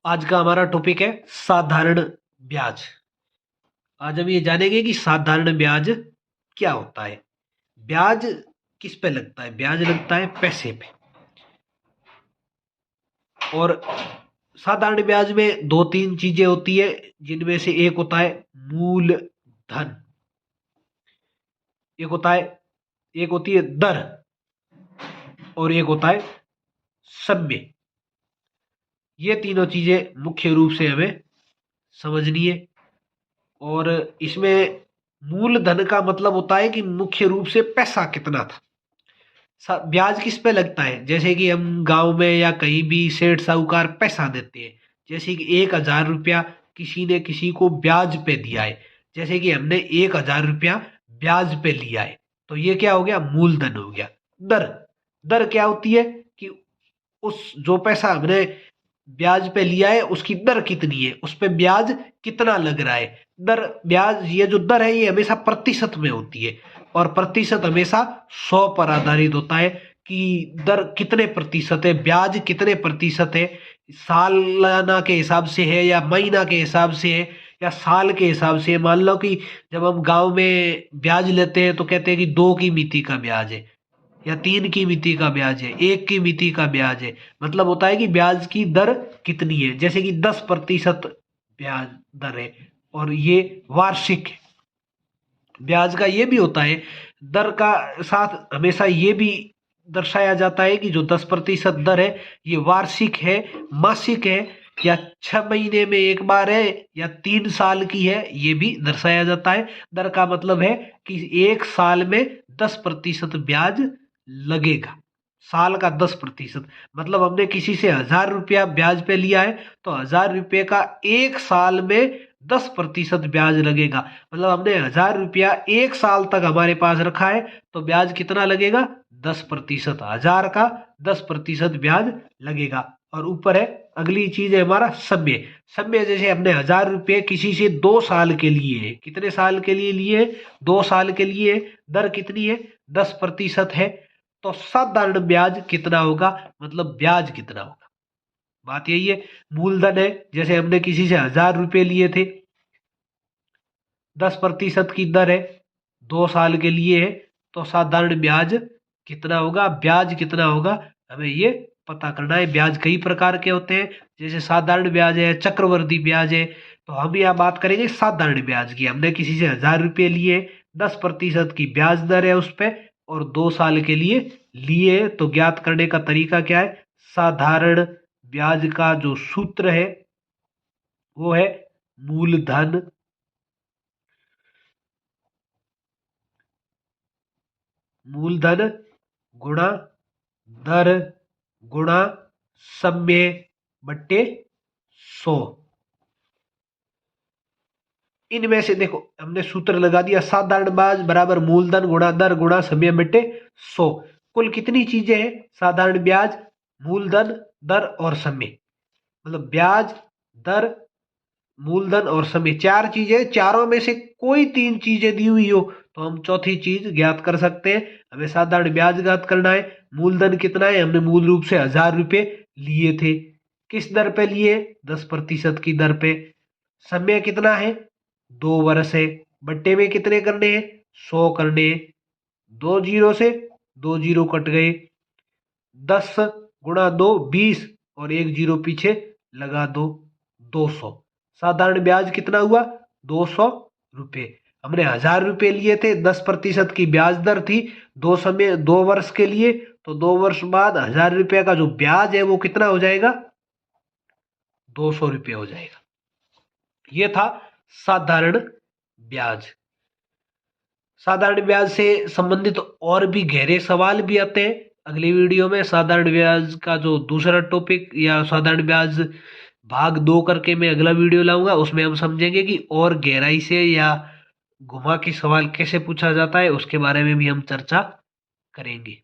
आज का हमारा टॉपिक है साधारण ब्याज। आज हम ये जानेंगे कि साधारण ब्याज क्या होता है। ब्याज किस पे लगता है? ब्याज लगता है पैसे पे। और साधारण ब्याज में दो तीन चीजें होती है, जिनमें से एक होता है मूल धन, एक होती है दर, और एक होता है समय। ये तीनों चीजें मुख्य रूप से हमें समझनी है। और इसमें मूल धन का मतलब होता है कि मुख्य रूप से पैसा कितना था। ब्याज किस पे लगता है? जैसे कि हम गांव में या कहीं भी सेठ साहूकार पैसा देते हैं, जैसे कि 1,000 रुपया किसी ने किसी को ब्याज पे दिया है, जैसे कि हमने 1,000 रुपया ब्याज पे लिया है, तो ये क्या हो गया? मूलधन हो गया। दर, दर क्या होती है कि उस जो पैसा हमने ब्याज पे लिया है उसकी दर कितनी है, उस पे ब्याज कितना लग रहा है। दर, ब्याज, ये जो दर है ये हमेशा प्रतिशत में होती है, और प्रतिशत हमेशा 100 पर आधारित होता है कि दर कितने प्रतिशत है, ब्याज कितने प्रतिशत है। सालाना के हिसाब से है या महीना के हिसाब से है या साल के हिसाब से है। मान लो कि जब हम गांव में ब्याज लेते हैं तो कहते हैं कि 2 की मिति का ब्याज है, या 3 की मिति का ब्याज है, 1 की मिति का ब्याज है। मतलब होता है कि ब्याज की दर कितनी है। जैसे कि 10% ब्याज दर है, और ये वार्षिक है। ब्याज का ये भी होता है, दर का साथ हमेशा ये भी दर्शाया जाता है कि जो 10% दर है ये वार्षिक है, मासिक है, या 6 महीने में एक बार है, या 3 साल की है, ये भी दर्शाया जाता है। दर का मतलब है कि 1 साल में 10% ब्याज लगेगा। साल का 10%, मतलब हमने किसी से 1,000 रुपया ब्याज पे लिया है तो 1,000 रुपये का 1 साल में 10% ब्याज लगेगा। मतलब हमने 1,000 रुपया 1 साल तक हमारे पास रखा है तो ब्याज कितना लगेगा? 10%। 1,000 का 10% ब्याज लगेगा। और ऊपर है अगली चीज है हमारा समय। समय, जैसे हमने 1,000 रुपये किसी से 2 साल के लिए है, कितने साल के लिए लिए? 2 साल के लिए। दर कितनी है? 10% है। तो साधारण ब्याज कितना होगा, मतलब ब्याज कितना होगा? बात यही है। मूलधन है, जैसे हमने किसी से 1,000 रुपये लिए थे, 10% की दर है, 2 साल के लिए है, तो साधारण ब्याज कितना होगा? ब्याज कितना होगा हमें ये पता करना है। ब्याज कई प्रकार के होते हैं, जैसे साधारण ब्याज है, चक्रवृद्धि ब्याज है। तो हम यहाँ बात करेंगे साधारण ब्याज की। हमने किसी से 1,000 रुपये लिए, 10% की ब्याज दर है उस पर, और 2 साल के लिए लिए, तो ज्ञात करने का तरीका क्या है? साधारण ब्याज का जो सूत्र है वो है मूलधन मूलधन गुणा दर गुणा समय बट्टे 100। इनमें से देखो हमने सूत्र लगा दिया, साधारण ब्याज बराबर मूलधन गुणा दर गुणा समय बट्टे 100। कुल कितनी चीजें हैं? साधारण ब्याज, मूलधन, दर और समय। मतलब ब्याज, दर, मूलधन और समय, 4 चीजें। चारों में से कोई 3 चीजें दी हुई हो तो हम चौथी चीज ज्ञात कर सकते हैं। हमें साधारण ब्याज ज्ञात करना है। मूलधन कितना है? हमने मूल रूप से 1,000 रुपये लिए थे। किस दर पे लिए? 10% की दर पे। समय कितना है? 2 वर्ष है। बट्टे में कितने करने हैं? 100 करने हैं। 2 जीरो से 2 जीरो कट गए। 10 गुणा 2 20, और 1 जीरो पीछे लगा दो, 200। साधारण ब्याज कितना हुआ? 200 रुपये। हमने 1,000 रुपये लिए थे, 10% की ब्याज दर थी, 2 वर्ष के लिए, तो 2 वर्ष बाद 1,000 रुपये का जो ब्याज है वो कितना हो जाएगा? 200 रुपये हो जाएगा। ये था साधारण ब्याज। साधारण ब्याज से संबंधित और भी गहरे सवाल भी आते हैं। अगली वीडियो में साधारण ब्याज का जो दूसरा टॉपिक या साधारण ब्याज भाग 2 करके मैं अगला वीडियो लाऊंगा। उसमें हम समझेंगे कि और गहराई से या घुमा के सवाल कैसे पूछा जाता है, उसके बारे में भी हम चर्चा करेंगे।